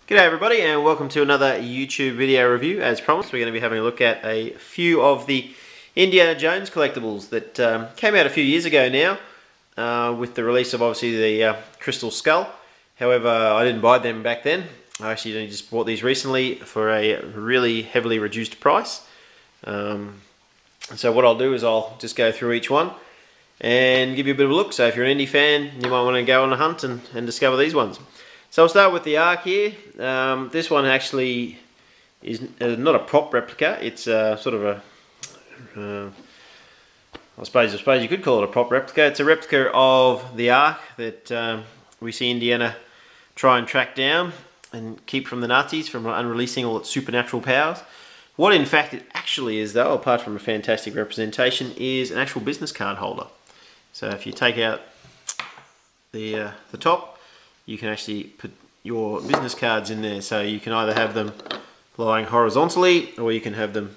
G'day everybody and welcome to another YouTube video review. As promised, we're going to be having a look at a few of the Indiana Jones collectibles that came out a few years ago now with the release of obviously the Crystal Skull. However, I didn't buy them back then. I actually only just bought these recently for a really heavily reduced price. So what I'll do is I'll just go through each one and give you a bit of a look. So if you're an Indy fan, you might want to go on a hunt and discover these ones. So I'll start with the Ark here. This one actually is not a prop replica. It's sort of a, I suppose you could call it a prop replica. It's a replica of the Ark that we see Indiana try and track down and keep from the Nazis, from unreleasing all its supernatural powers. What in fact it actually is, though, apart from a fantastic representation, is an actual business card holder. So if you take out the top, you can actually put your business cards in there. So you can either have them lying horizontally or you can have them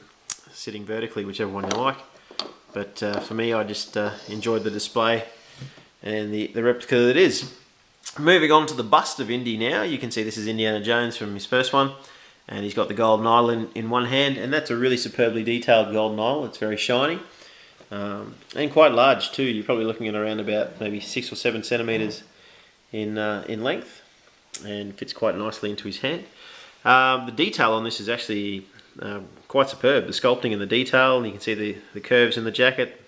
sitting vertically, whichever one you like. But for me, I just enjoyed the display and the replica that it is. Moving on to the bust of Indy now, you can see this is Indiana Jones from his first one, and he's got the golden idol in one hand, and that's a really superbly detailed golden idol. It's very shiny and quite large too. You're probably looking at around about maybe 6 or 7 centimeters in length, and fits quite nicely into his hand. The detail on this is actually quite superb. The sculpting and the detail, and you can see the curves in the jacket,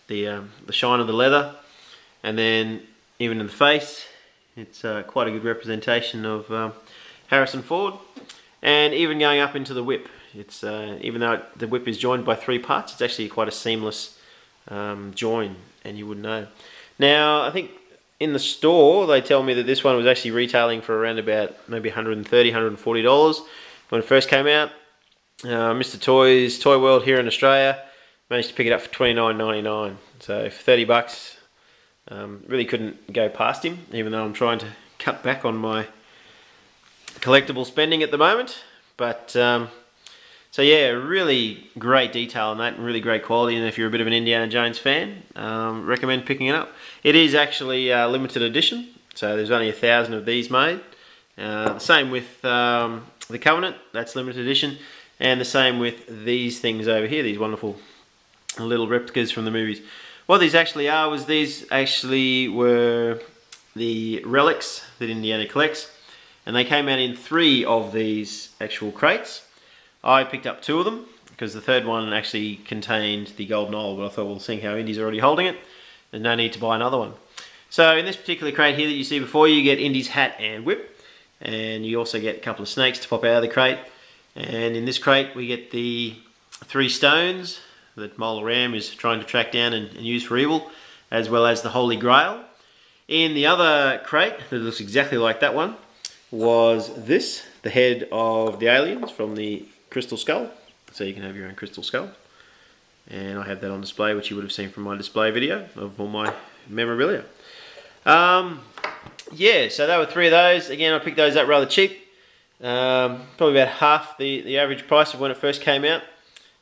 the shine of the leather, and then even in the face, it's quite a good representation of Harrison Ford. And even going up into the whip, it's even though the whip is joined by 3 parts, it's actually quite a seamless join, and you would know. Now, I think in the store, they tell me that this one was actually retailing for around about maybe $130, $140 when it first came out. Mr. Toys Toy World here in Australia managed to pick it up for $29.99. So for 30 bucks, really couldn't go past him, even though I'm trying to cut back on my collectible spending at the moment. But so yeah, really great detail on that, and really great quality, and if you're a bit of an Indiana Jones fan, recommend picking it up. It is actually limited edition, so there's only 1,000 of these made. The same with the Covenant, that's limited edition, and the same with these things over here, these wonderful little replicas from the movies. What these actually are was these actually were the relics that Indiana collects, and they came out in 3 of these actual crates. I picked up 2 of them because the third one actually contained the golden idol, but I thought, well, seeing how Indy's already holding it, there's no need to buy another one. So in this particular crate here that you see before you, get Indy's hat and whip, and you also get a couple of snakes to pop out of the crate. And in this crate we get the 3 stones that Mole Ram is trying to track down and use for evil, as well as the Holy Grail. In the other crate, that looks exactly like that one, was this, the head of the aliens from the Crystal Skull. So you can have your own Crystal Skull. And I have that on display, which you would have seen from my display video of all my memorabilia. Yeah, so there were 3 of those. Again, I picked those up rather cheap. Probably about half the average price of when it first came out.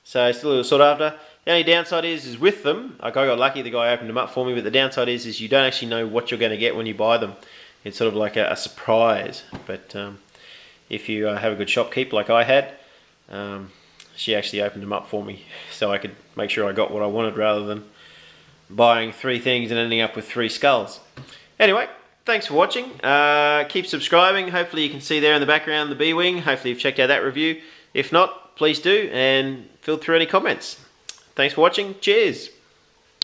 So still a little sought after. The only downside is with them, like I got lucky, the guy opened them up for me, but the downside is you don't actually know what you're going to get when you buy them. It's sort of like a surprise. But if you have a good shopkeep like I had, she actually opened them up for me so I could make sure I got what I wanted rather than buying 3 things and ending up with 3 skulls. Anyway, thanks for watching. Keep subscribing. Hopefully you can see there in the background the B-Wing. Hopefully you've checked out that review. If not, please do, and fill through any comments. Thanks for watching. Cheers.